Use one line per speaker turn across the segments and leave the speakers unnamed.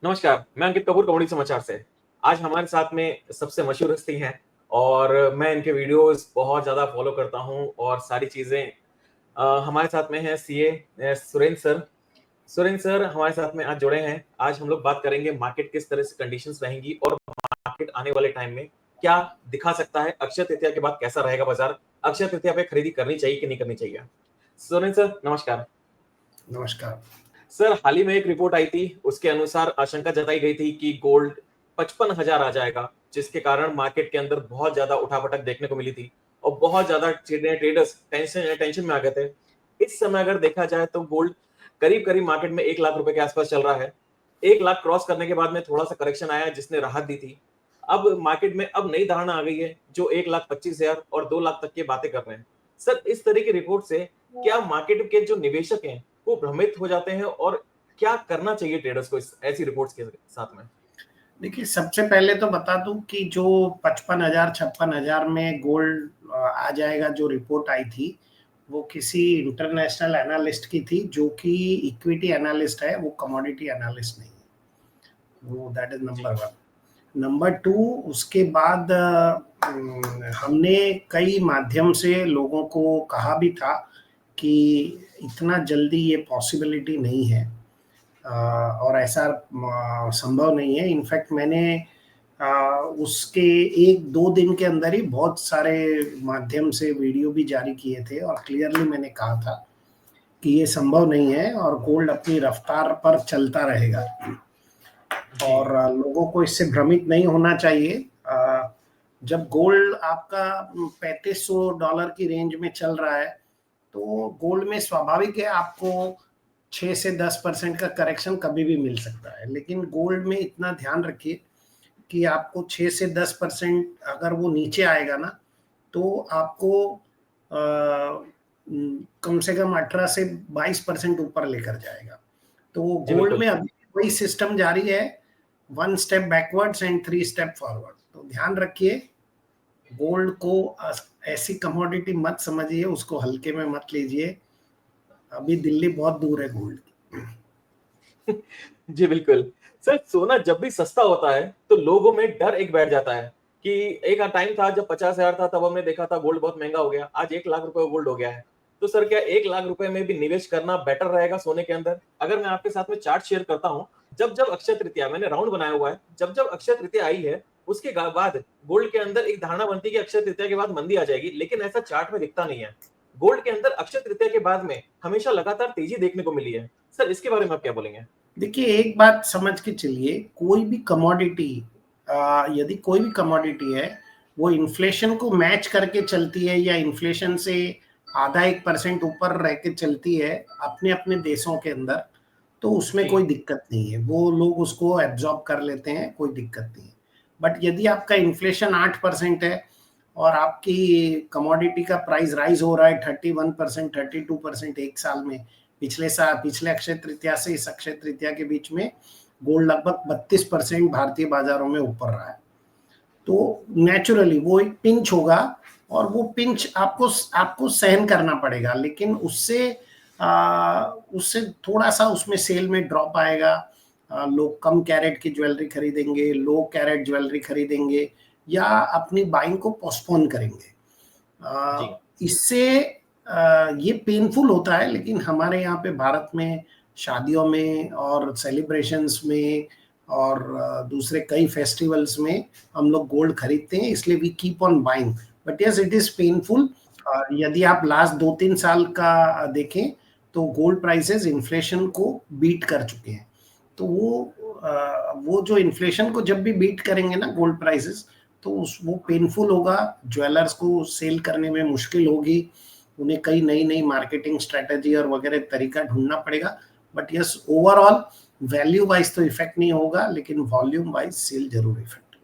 नमस्कार, मैं अंकित कपूर कॉमेडी समाचार से। आज हमारे साथ में सबसे मशहूर हस्ती हैं और मैं इनके वीडियोज़ बहुत ज़्यादा फ़ॉलो करता हूँ और सारी चीज़ें हमारे साथ में हैं CA Surendra sir. Surendra sir हमारे साथ में आज जुड़े हैं। आज हम लोग बात करेंगे मार्केट किस तरह से कंडीशंस रहेंगी और मार्केट आने वाले टाइम में क्या दिखा सकता है? अक्षय तृतीया के बाद कैसा रहेगा बाज़ार? अक्षय तृतीया पे खरीदी करनी चाहिए कि नहीं करनी चाहिए? सुरेंद्र सर नमस्कार।
नमस्कार।
सर हाल ही में एक रिपोर्ट आई थी, उसके अनुसार आशंका जताई गई थी कि गोल्ड 55,000 आ जाएगा, जिसके कारण मार्केट के अंदर बहुत ज़्यादा उठापटक देखने को मिली थी और बहुत ज़्यादा ट्रेडर्स टेंशन में आ गए थे। इस समय अगर देखा जाए तो गोल्ड करीब-करीब मार्केट में 1 लाख रुपए के आसपास चल रहा है। 1 लाख क्रॉस करने के बाद में थोड़ा-सा करेक्शन आया जिसने राहत दी थी। अब मार्केट में अब नई धारणा आ गई है, जो 1,25,000 और 2 लाख तक की बातें कर रहे हैं। सर इस तरह की रिपोर्ट से क्या मार्केट के जो निवेशक हैं वो भ्रमित हो जाते हैं और क्या करना चाहिए ट्रेडर्स को इस ऐसी रिपोर्ट्स के साथ में?
देखिए, सबसे पहले तो बता दूं कि जो 55,000 56,000 में गोल्ड आ जाएगा, जो रिपोर्ट आई थी वो किसी इंटरनेशनल एनालिस्ट की थी, जो कि इक्विटी एनालिस्ट है, वो कमोडिटी एनालिस्ट नहीं है। वो दैट इज
जी,
नंबर वन। नंबर टू, उसके बाद हमने कई माध्यम से लोगों को कहा भी था कि इतना जल्दी ये पॉसिबिलिटी नहीं है और ऐसा संभव नहीं है। इनफैक्ट मैंने उसके 1-2 दिन के अंदर ही बहुत सारे माध्यम से वीडियो भी जारी किए थे और क्लियरली मैंने कहा था कि ये संभव नहीं है और गोल्ड अपनी रफ्तार पर चलता रहेगा
जी,
और लोगों को इससे भ्रमित नहीं होना चाहिए। जब गोल्ड आपका $3,500 की रेंज में चल रहा है, तो गोल्ड में स्वाभाविक है आपको 6 से 10% का करेक्शन कभी भी मिल सकता है, लेकिन गोल्ड में इतना ध्यान रखिए कि आपको 6 से 10% अगर वो नीचे आएगा ना, तो आपको कम से कम 18 से 22% ऊपर लेकर जाएगा। तो
जी
गोल्ड
बिल्कुल।
में अभी वही सिस्टम जारी है, 1 step backwards and 3 step forward. तो ध्यान रखिए, गोल्ड को ऐसी कमोडिटी मत समझिए, उसको हल्के में मत लीजिए। अभी दिल्ली बहुत दूर है गोल्ड की।
जी बिल्कुल। सर सोना जब भी सस्ता होता है तो लोगों में डर एक बैठ जाता है कि एक टाइम था जब 50,000 था तब हमने देखा था गोल्ड बहुत महंगा हो गया। आज 1 लाख रुपए गोल्ड हो गया है। तो सर क्या 1 लाख रुपए में भी निवेश करना बेटर रहेगा सोने के अंदर? अगर मैं आपके साथ में चार्ट शेयर करता हूँ, जब-जब अक्षय तृतीया मैंने राउंड बनाया हुआ है, जब-जब अक्षय तृतीया आई है, उसके बाद गोल्ड के अंदर एक धारणा बनती है कि अक्षय तृतीया के बाद मंदी आ जाएगी, लेकिन ऐसा चार्ट में दिखता नहीं है। गोल्ड के अंदर अक्षय तृतीया के बाद में हमेशा लगातार तेजी देखने को मिली है। सर इसके बारे में आप क्या बोलेंगे?
देखिए, एक बात समझ के चलिए, कोई भी कमोडिटी यदि कोई भी कमोडिटी है, वो इन्फ्लेशन को मैच करके चलती है या इन्फ्लेशन से आधा 1% ऊपर रह के चलती है अपने अपने देशों के अंदर, तो उसमें
जी,
कोई दिक्कत नहीं है, वो लोग उसको एब्जॉर्ब कर लेते हैं, कोई दिक्कत नहीं है। बट यदि आपका इन्फ्लेशन 8% है और आपकी कमोडिटी का प्राइस राइज हो रहा है 31%, 32% एक साल में, पिछले साल, पिछले अक्षय तृतीया से इस अक्षय तृतीया के बीच में गोल्ड लगभग 32% भारतीय बाजारों में ऊपर रहा है, तो नेचुरली वो एक पिंच होगा और वो पिंच आपको आपको सहन करना पड़ेगा, लेकिन उससे थोड़ा सा उसमें सेल में ड्रॉप आएगा। लोग कम कैरेट की ज्वेलरी खरीदेंगे, लो कैरेट ज्वेलरी खरीदेंगे या अपनी बाइंग को पोस्टपोन करेंगे।
जी,
इससे ये पेनफुल होता है, लेकिन हमारे यहाँ पे भारत में शादियों में और सेलिब्रेशंस में और दूसरे कई फेस्टिवल्स में हम लोग गोल्ड खरीदते हैं, इसलिए we keep on buying. But yes, it is painful. यदि आप लास्ट 2-3 साल का देखें, तो गोल्ड प्राइसेस इन्फ्लेशन को बीट कर चुके हैं। तो वो जो इन्फ्लेशन को जब भी बीट करेंगे ना गोल्ड प्राइसेस, तो वो पेनफुल होगा, ज्वेलर्स को सेल करने में मुश्किल होगी, उन्हें कई नई नई मार्केटिंग स्ट्रेटेजी और वगैरह तरीका ढूंढना पड़ेगा। But yes, overall value wise तो इफेक्ट नहीं होगा, लेकिन वॉल्यूम वाइज सेल जरूर इफेक्ट।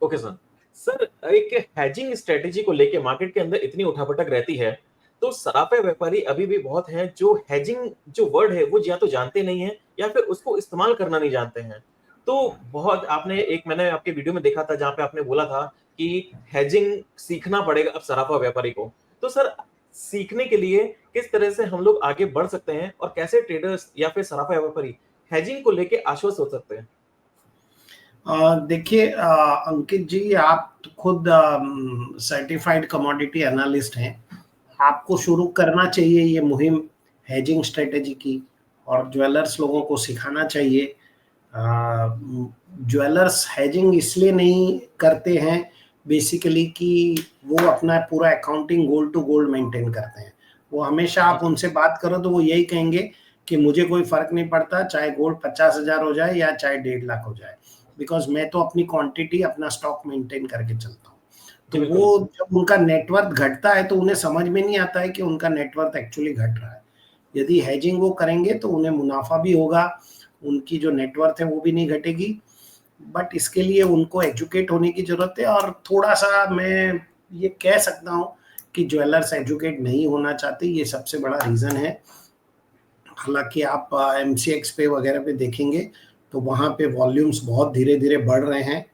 Okay sir. सर एक हेजिंग स्ट्रेटेजी को लेके मार्केट के अंदर इतनी उठापटक रहती है, तो सराफा व्यापारी अभी भी बहुत हैं जो हेजिंग जो वर्ड है वो या तो जानते नहीं हैं या फिर उसको इस्तेमाल करना नहीं जानते हैं। तो बहुत आपने एक मैंने आपके वीडियो में देखा था जहाँ पे आपने बोला था कि हेजिंग सीखना पड़ेगा अब सराफा व्यापारी को। तो सर सीखने के लिए किस तरह से हम लोग आगे बढ़ सकते हैं और कैसे ट्रेडर्स या फिर सराफा व्यापारी हेजिंग को लेके आश्वस्त हो सकते हैं?
देखिए अंकित जी, आप खुद सर्टिफाइड कमोडिटी एनालिस्ट हैं। आपको शुरू करना चाहिए ये मुहिम हेजिंग स्ट्रेटेजी की, और ज्वेलर्स लोगों को सिखाना चाहिए। ज्वेलर्स हेजिंग इसलिए नहीं करते हैं बेसिकली कि वो अपना पूरा accounting gold to gold maintain करते हैं। वो हमेशा आप उनसे बात करो तो वो यही कहेंगे कि मुझे कोई फर्क नहीं पड़ता, चाहे गोल्ड 50,000 हो जाए या चाहे 1.5 लाख हो जाए, बिकॉज मैं तो अपनी क्वांटिटी, अपना स्टॉक मेंटेन करके चलता हूँ।
जी,
तो
बिल्कुल।
वो जब उनका नेटवर्थ घटता है तो उन्हें समझ में नहीं आता है कि उनका नेटवर्थ एक्चुअली घट रहा है। यदि हेजिंग वो करेंगे तो उन्हें मुनाफा भी होगा, उनकी जो नेटवर्थ है वो भी नहीं घटेगी। बट इसके लिए उनको एजुकेट होने की जरूरत है, और थोड़ा सा मैं ये कह सकता हूँ कि ज्वेलर्स एजुकेट नहीं होना चाहते, ये सबसे बड़ा रीजन है। हालांकि आप MCX पे वगैरह पे देखेंगे तो वहां पे वॉल्यूम्स बहुत धीरे धीरे बढ़ रहे हैं।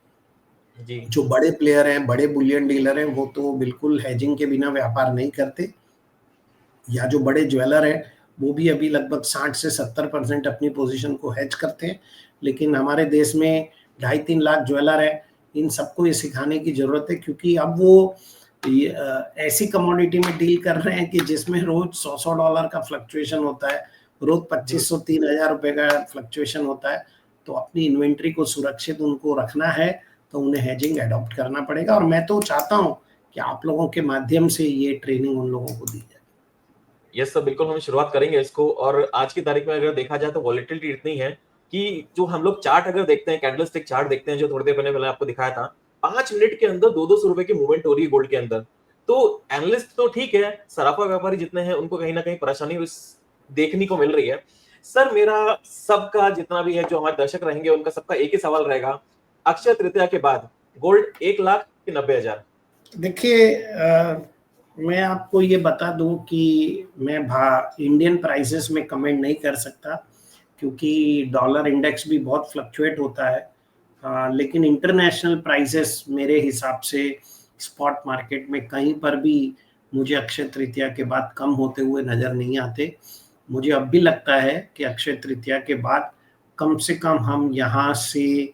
जी।
जो बड़े प्लेयर हैं, बड़े बुलियन डीलर हैं, वो तो बिल्कुल हेजिंग के बिना व्यापार नहीं करते, या जो बड़े ज्वेलर हैं वो भी अभी लगभग 60 से 70% अपनी पोजीशन को हेज करते हैं। लेकिन हमारे देश में 2.5-3 लाख ज्वेलर है, इन सबको ये सिखाने की जरूरत है, क्योंकि अब वो ऐसी कमोडिटी में डील कर रहे हैं कि जिसमें रोज $100 का फ्लक्चुएशन होता है, रोज
जी, बिल्कुल।
2500-3000 रुपए का फ्लक्चुएशन होता है। तो अपनी इन्वेंट्री को सुरक्षित उनको रखना है, तो उन्हें हेजिंग अडॉप्ट करना पड़ेगा, और मैं तो चाहता हूँ कि आप लोगों के माध्यम से ये ट्रेनिंग उन लोगों को दी जाए।
यस सर, बिल्कुल हम शुरुआत करेंगे इसको। और आज की तारीख में अगर देखा जाए तो वॉलेटिलिटी इतनी है कि जो हम लोग चार्ट अगर देखते हैं, कैंडलस्टिक चार्ट देखते हैं, जो थोड़ी देर पहले मैंने आपको दिखाया था, 5 मिनट के अंदर 200-200 रुपए की मूवमेंट हो रही है गोल्ड के अंदर। तो एनालिस्ट तो ठीक है, सराफा व्यापारी जितने हैं उनको कहीं ना कहीं परेशानी उस देखने को मिल रही है। सर, मेरा सबका जितना भी है, जो हमारे दर्शक रहेंगे, उनका सबका एक ही सवाल रहेगा, अक्षय तृतीया के बाद गोल्ड 1 लाख कि 90,000?
देखिए मैं आपको ये बता दूं कि मैं इंडियन प्राइसेस में कमेंट नहीं कर सकता, क्योंकि डॉलर इंडेक्स भी बहुत फ्लक्चुएट होता है। लेकिन इंटरनेशनल प्राइसेस मेरे हिसाब से स्पॉट मार्केट में कहीं पर भी मुझे अक्षय तृतीया के बाद कम होते हुए नज़र नहीं आते। मुझे अब भी लगता है कि अक्षय तृतीया के बाद कम से कम हम यहाँ से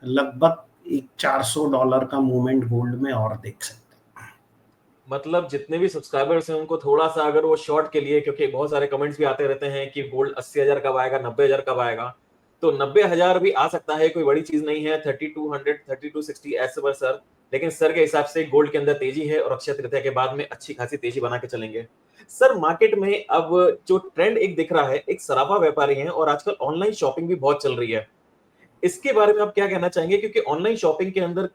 लगभग एक $400 का मूवमेंट गोल्ड में और देख सकते हैं।
मतलब जितने भी सब्सक्राइबर्स हैं उनको थोड़ा सा अगर वो शॉर्ट के लिए, क्योंकि बहुत सारे कमेंट्स भी आते रहते हैं कि गोल्ड 80,000 कब आएगा, 90,000 कब आएगा, तो 90,000 भी आ सकता है, कोई बड़ी चीज नहीं है। 3200, 3260 ऐसे पर सर, लेकिन सर के हिसाब से गोल्ड के अंदर तेजी है और अक्षय तृतीया के बाद में अच्छी खासी तेजी बना के चलेंगे। सर, मार्केट में अब जो ट्रेंड एक दिख रहा है, एक सराफा व्यापारी है और आजकल ऑनलाइन शॉपिंग भी बहुत चल रही है, इसके बारे में आप क्या कहना चाहेंगे? क्योंकि ऑनलाइन शॉपिंग के अंदर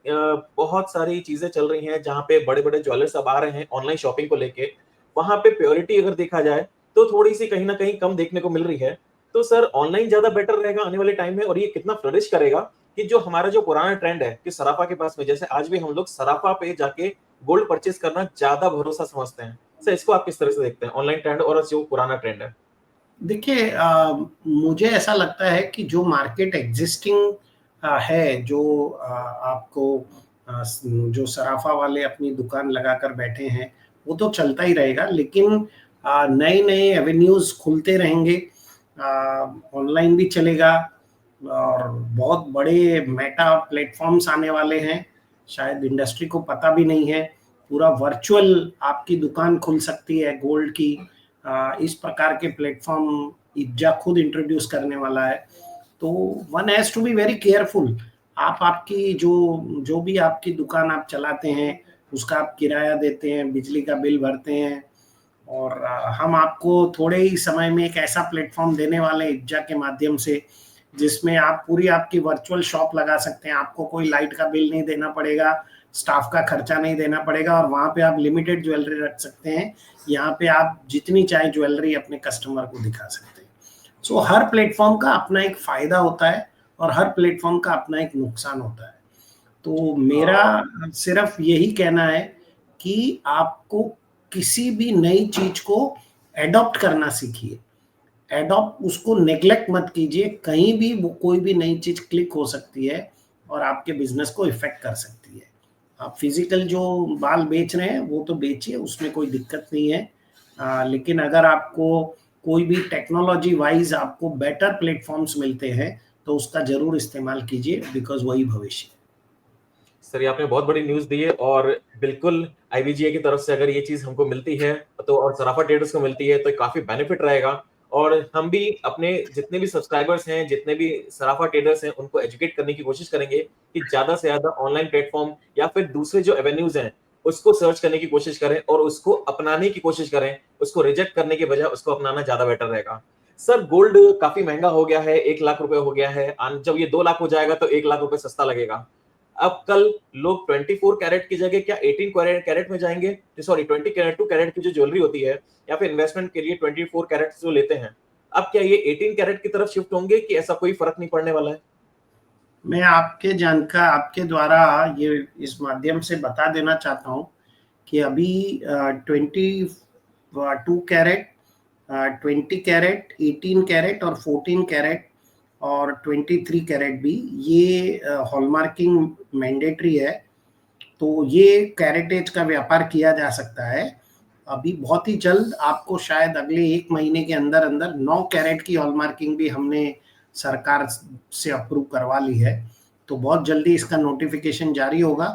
बहुत सारी चीजें चल रही हैं, जहाँ पे बड़े-बड़े ज्वेलर्स अब आ रहे हैं ऑनलाइन शॉपिंग को लेके। वहाँ पे प्योरिटी अगर देखा जाए, तो थोड़ी-सी कहीं न कहीं कम देखने को मिल रही है। तो सर, ऑनलाइन ज़्यादा बेटर रहेगा आने वाले टाइम में, और ये कितना फ्लरिश करेगा कि जो हमारा जो पुराना ट्रेंड है कि सराफा के पास में, जैसे आज भी हम लोग सराफा पे जाके गोल्ड परचेज़ करना ज़्यादा भरोसा समझते हैं। सर, इसको आप किस तरह से देखते हैं, ऑनलाइन ट्रेंड और जो पुराना ट्रेंड है?
देखिए मुझे ऐसा लगता है कि जो मार्केट एग्जिस्टिंग है, जो आपको जो सराफा वाले अपनी दुकान लगाकर बैठे हैं, वो तो चलता ही रहेगा, लेकिन नए नए एवेन्यूज खुलते रहेंगे। ऑनलाइन भी चलेगा, और बहुत बड़े मेटा प्लेटफॉर्म्स आने वाले हैं, शायद इंडस्ट्री को पता भी नहीं है। पूरा वर्चुअल आपकी दुकान खुल सकती है गोल्ड की। इस प्रकार के प्लेटफॉर्म इब्जा खुद इंट्रोड्यूस करने वाला है। तो one has to be very careful. आप आपकी जो जो भी आपकी दुकान आप चलाते हैं, उसका आप किराया देते हैं, बिजली का बिल भरते हैं, और हम आपको थोड़े ही समय में एक ऐसा प्लेटफॉर्म देने वाले हैं इब्जा के माध्यम से, जिसमें आप पूरी आपकी वर्चुअल शॉप लगा सकते हैं। आपको कोई लाइट का बिल नहीं देना पड़ेगा, स्टाफ का खर्चा नहीं देना पड़ेगा, और वहाँ पे आप लिमिटेड ज्वेलरी रख सकते हैं। यहाँ पे आप जितनी चाहे ज्वेलरी अपने कस्टमर को दिखा सकते हैं। सो हर प्लेटफॉर्म का अपना एक फायदा होता है, और हर प्लेटफॉर्म का अपना एक नुकसान होता है। तो मेरा
अ,
सिर्फ यही कहना है कि आपको किसी भी नई चीज को एडॉप्ट करना सीखिए। एडॉप्ट, उसको नेग्लेक्ट मत कीजिए। कहीं भी वो कोई भी नई चीज क्लिक हो सकती है और आपके बिजनेस को इफेक्ट कर सकती है। आप फिजिकल जो बाल बेच रहे हैं वो तो बेचिए, उसमें कोई दिक्कत नहीं है। लेकिन अगर आपको कोई भी टेक्नोलॉजी वाइज आपको बेटर प्लेटफॉर्म्स मिलते हैं तो उसका जरूर इस्तेमाल कीजिए, बिकॉज वही भविष्य है।
सर ये आपने बहुत बड़ी न्यूज दी है, और बिल्कुल आईबीजीए की तरफ से अगर ये चीज हमको मिलती है तो, और सराफा ट्रेडर्स को मिलती है, तो काफी बेनिफिट रहेगा। और हम भी अपने जितने भी सब्सक्राइबर्स हैं, जितने भी सराफा ट्रेडर्स हैं, उनको एजुकेट करने की कोशिश करेंगे कि ज्यादा से ज्यादा ऑनलाइन प्लेटफॉर्म या फिर दूसरे जो एवेन्यूज हैं उसको सर्च करने की कोशिश करें और उसको अपनाने की कोशिश करें। उसको रिजेक्ट करने के बजाय उसको अपनाना ज्यादा बेटर रहेगा। सर गोल्ड काफी महंगा हो गया है, 1 लाख रुपए हो गया है, जब ये 2 लाख हो जाएगा तो 1 लाख रुपए सस्ता लगेगा। अब कल लोग 24 कैरेट की जगह क्या 18 कैरेट में जाएंगे, सॉरी 22 कैरेट की जो ज्वेलरी होती है, या फिर इन्वेस्टमेंट के लिए 24 कैरेट जो लेते हैं, अब क्या ये 18 कैरेट की तरफ शिफ्ट होंगे कि ऐसा कोई फर्क नहीं पड़ने वाला है?
मैं आपके द्वारा ये इस माध्यम से बता देना चाहता हूँ कि अभी 22 कैरेट, 20 कैरेट, 18 कैरेट और 14 कैरेट और 23 कैरेट भी ये हॉलमार्किंग मैंडेटरी है। तो ये कैरेटेज का व्यापार किया जा सकता है। अभी बहुत ही जल्द आपको शायद अगले 1 महीने के अंदर अंदर 9 कैरेट की हॉलमार्किंग भी हमने सरकार से अप्रूव करवा ली है। तो बहुत जल्दी इसका नोटिफिकेशन जारी होगा,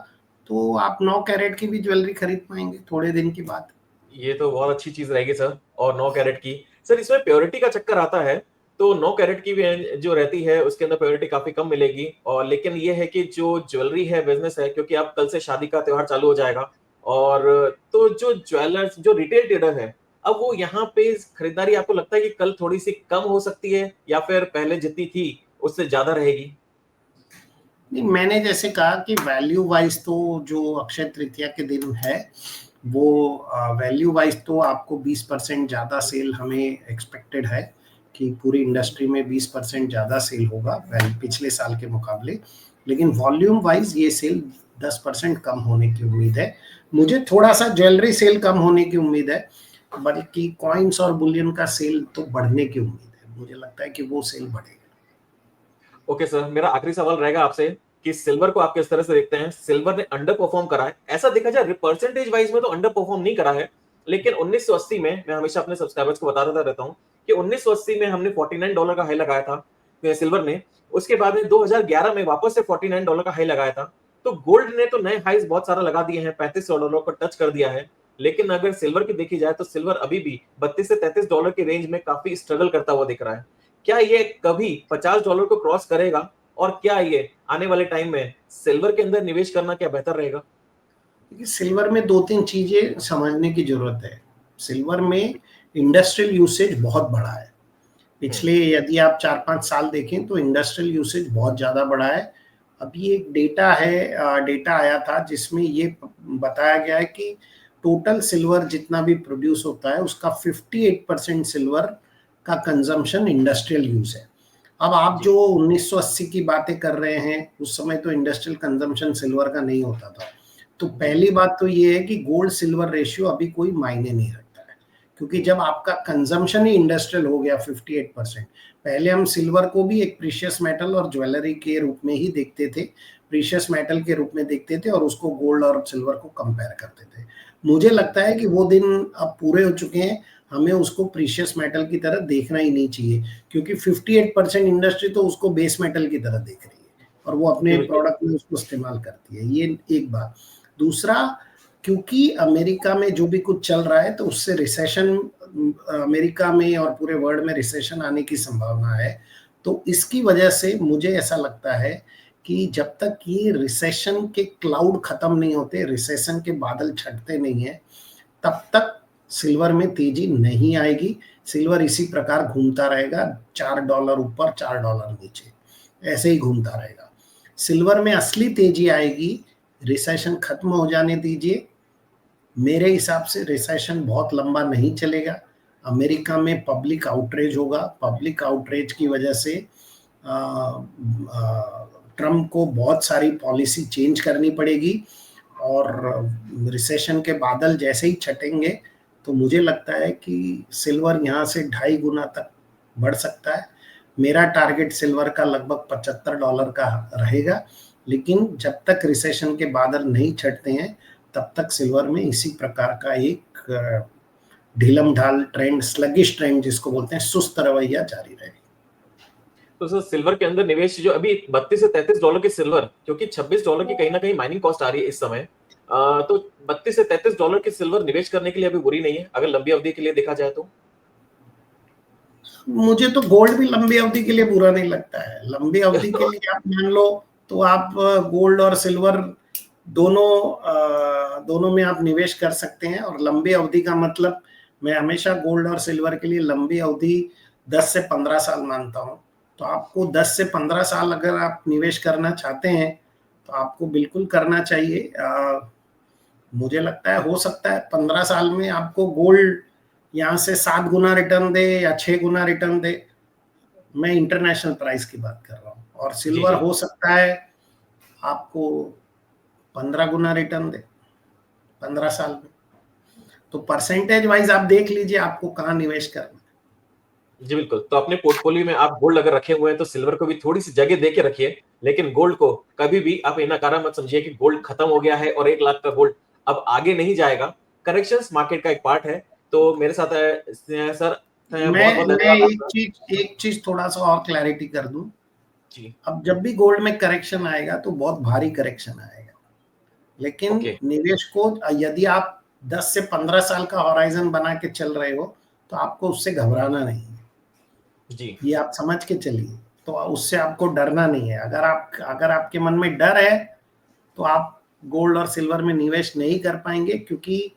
तो आप 9 कैरेट की भी ज्वेलरी खरीद पाएंगे थोड़े दिन की बात।
ये तो बहुत अच्छी चीज रहेगी सर। और 9 कैरेट की, सर इसमें प्योरिटी का चक्कर आता है, तो 9 कैरेट की भी जो रहती है उसके अंदर प्योरिटी काफी कम मिलेगी। और लेकिन ये है कि जो ज्वेलरी है बिजनेस है, क्योंकि अब कल से शादी का त्योहार चालू हो जाएगा, और तो जो ज्वेलर्स जो रिटेल ट्रेडर है, अब वो यहाँ पे खरीदारी आपको लगता है कि कल थोड़ी सी कम हो सकती है या फिर पहले जितनी थी उससे ज्यादा रहेगी?
नहीं, मैंने जैसे कहा कि वैल्यू वाइज तो जो अक्षय तृतीया के दिन है वो वैल्यू वाइज तो आपको 20% ज़्यादा सेल हमें एक्सपेक्टेड है कि पूरी इंडस्ट्री में 20% ज़्यादा सेल होगा पिछले साल के मुकाबले। लेकिन वॉल्यूम वाइज ये सेल 10% कम होने की उम्मीद है। मुझे थोड़ा सा ज्वेलरी सेल कम होने की उम्मीद है, बल्कि कॉइन्स और बुलियन का सेल तो बढ़ने की उम्मीद है। मुझे लगता है कि वो सेल बढ़ेगा।
ओके सर, मेरा आखिरी सवाल रहेगा आपसे कि सिल्वर को आप किस तरह से देखते हैं? सिल्वर ने अंडर परफॉर्म करा है, ऐसा देखा जाए परसेंटेज वाइज में तो अंडर परफॉर्म नहीं करा है, लेकिन 1980 में, मैं हमेशा अपने सब्सक्राइबर्स को बताता रहता हूं कि 1980 में हमने $49 का हाई लगाया था सिल्वर ने। उसके बाद में 2011 में वापस से $49 का हाई लगाया था। तो गोल्ड ने तो नए हाईज बहुत सारा लगा दिए हैं, $35 को टच कर दिया है। लेकिन अगर सिल्वर की देखी जाए तो सिल्वर अभी भी $32 से $33 की रेंज में काफी स्ट्रगल करता हुआ दिख रहा है। क्या ये कभी $50 को क्रॉस करेगा? और क्या ये आने वाले टाइम में सिल्वर के अंदर निवेश करना क्या बेहतर रहेगा?
सिल्वर में 2-3 चीजें समझने की जरूरत है। सिल्वर में इंडस्ट्रियल यूसेज बहुत बड़ा है। पिछले यदि आप 4-5 साल देखें तो इंडस्ट्रियल यूसेज बहुत ज़्यादा बढ़ा है। अभी एक डेटा आया था जिसमें ये बताया गया है कि टोटल सिल्वर जितना भी प्रोड्यूस होता है उसका 58% सिल्वर का कंजम्पशन इंडस्ट्रियल यूज है। अब आप
जी।
जो 1980 की बातें कर रहे हैं, उस समय तो इंडस्ट्रियल कंजम्पशन सिल्वर का नहीं होता था। तो
जी।
पहली बात तो ये है कि गोल्ड सिल्वर रेशियो अभी कोई मायने नहीं रखता है, क्योंकि जब आपका कंजम्पशन ही इंडस्ट्रियल हो गया 58%। पहले हम सिल्वर को भी एक प्रीशियस मेटल और ज्वेलरी के रूप में ही देखते थे, प्रीशियस मेटल के रूप में देखते थे, और उसको गोल्ड और सिल्वर को कंपेयर करते थे। मुझे लगता है कि वो दिन अब पूरे हो चुके हैं। हमें उसको प्रीशियस मेटल की तरह देखना ही नहीं चाहिए, क्योंकि 58% इंडस्ट्री तो उसको बेस मेटल की तरह देख रही है और वो अपने
बिल्कुल।
प्रोडक्ट में उसको इस्तेमाल करती है। ये एक बात। दूसरा, क्योंकि अमेरिका में जो भी कुछ चल रहा है तो उससे रिसेशन, अमेरिका में और पूरे वर्ल्ड में रिसेशन आने की संभावना है। तो इसकी वजह से मुझे ऐसा लगता है कि जब तक ये रिसेशन के क्लाउड खत्म नहीं होते, रिसेशन के बादल छटते नहीं है, तब तक सिल्वर में तेजी नहीं आएगी। सिल्वर इसी प्रकार घूमता रहेगा, $4 ऊपर $4 नीचे, ऐसे ही घूमता रहेगा। सिल्वर में असली तेजी आएगी, रिसेशन खत्म हो जाने दीजिए। मेरे हिसाब से रिसेशन बहुत लंबा नहीं चलेगा। अमेरिका में पब्लिक आउटरेज होगा। पब्लिक आउटरेज की वजह से ट्रम्प को बहुत सारी पॉलिसी चेंज करनी पड़ेगी, और रिसेशन के बादल जैसे ही छटेंगे तो मुझे लगता है कि सिल्वर यहाँ से 2.5 गुना तक बढ़ सकता है। मेरा टारगेट सिल्वर का लगभग $75 का रहेगा, लेकिन जब तक रिसेशन के बादल नहीं छटते हैं तब तक सिल्वर में इसी प्रकार का एक ढीलम ढाल ट्रेंड, स्लगिश ट्रेंड जिसको बोलते हैं, सुस्त रवैया जारी रहेगा।
तो सर सिल्वर के अंदर निवेश जो अभी 32 से 33 डॉलर की सिल्वर, क्योंकि 26 डॉलर की कहीं ना कहीं माइनिंग कॉस्ट आ रही है इस समय, तो 32 से 33 डॉलर की सिल्वर निवेश करने के लिए अभी बुरी नहीं है अगर लंबी अवधि के लिए देखा जाए तो।
मुझे तो गोल्ड भी लंबी अवधि के लिए बुरा नहीं लगता है। लंबी अवधि के लिए आप मान लो तो आप गोल्ड और सिल्वर दोनों में आप निवेश कर सकते हैं। और लंबी अवधि का मतलब मैं हमेशा गोल्ड और सिल्वर के लिए लंबी अवधि 10 से 15 साल मानता हूं। तो आपको 10 से 15 साल अगर आप निवेश करना चाहते हैं तो आपको बिल्कुल करना चाहिए। मुझे लगता है हो सकता है 15 साल में आपको गोल्ड यहाँ से 7 गुना रिटर्न दे या 6 गुना रिटर्न दे। मैं इंटरनेशनल प्राइस की बात कर रहा हूँ। और
जी
सिल्वर
जी।
हो सकता है आपको 15 गुना रिटर्न दे 15 साल में। तो परसेंटेज वाइज आप देख लीजिए आपको कहाँ निवेश करना है।
जी बिल्कुल, तो अपने पोर्टफोलियो में आप गोल्ड अगर रखे हुए हैं तो सिल्वर को भी थोड़ी सी जगह दे के रखिए, लेकिन गोल्ड को कभी भी आप ये नकारा मत समझिए कि गोल्ड खत्म हो गया है और 1 लाख का गोल्ड अब आगे नहीं जाएगा। करेक्शंस मार्केट का एक पार्ट है। तो मेरे साथ सर बहुत बहुत
मैं
धन्यवाद आपका।
एक चीज थोड़ा सा और क्लैरिटी कर दूं।
जी।
अब जब भी गोल्ड में करेक्शन आएगा तो बहुत भारी करेक्शन आएगा, लेकिन
ओके।
निवेश को यदि आप 10 से 15 साल का होराइजन बना के चल रहे हो तो आपको उससे घबराना नहीं है।
जी।
ये आप समझ के चलिए। तो उससे आपको डरना नहीं है। अगर आपके मन में डर है तो आप गोल्ड और सिल्वर में निवेश नहीं कर पाएंगे, क्योंकि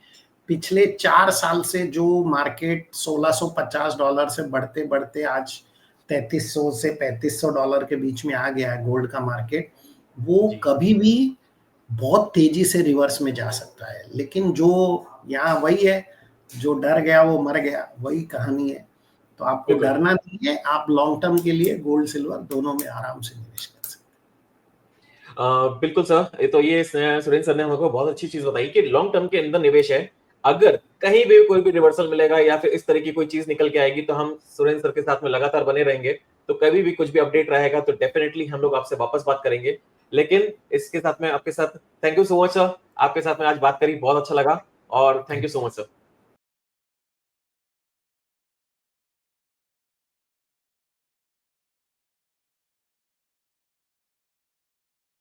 पिछले 4 साल से जो मार्केट $1650 से बढ़ते बढ़ते आज 3300 से $3500 के बीच में आ गया है गोल्ड का मार्केट, वो
जी।
कभी भी बहुत तेजी से रिवर्स में जा सकता है। लेकिन जो यहाँ वही है, जो डर गया वो मर गया, वही कहानी है। तो आपको
बिल्कुल।
डरना नहीं है। आप लॉन्ग टर्म के लिए गोल्ड सिल्वर दोनों में आराम से निवेश कर सकते
बिल्कुल सर, ये सुरेंद्र सर ने हमको बहुत अच्छी चीज बताई कि लॉन्ग टर्म के अंदर निवेश है। अगर कहीं भी कोई भी रिवर्सल मिलेगा या फिर इस तरह की कोई चीज निकल के आएगी तो हम सुरेंद्र सर के साथ में लगातार बने रहेंगे। तो कभी भी कुछ भी अपडेट रहेगा तो डेफिनेटली हम लोग आपसे वापस बात करेंगे। लेकिन इसके साथ में आपके साथ thank you so much sir. आपके साथ में आज बात करी बहुत अच्छा लगा और थैंक
हैं।
You so much sir.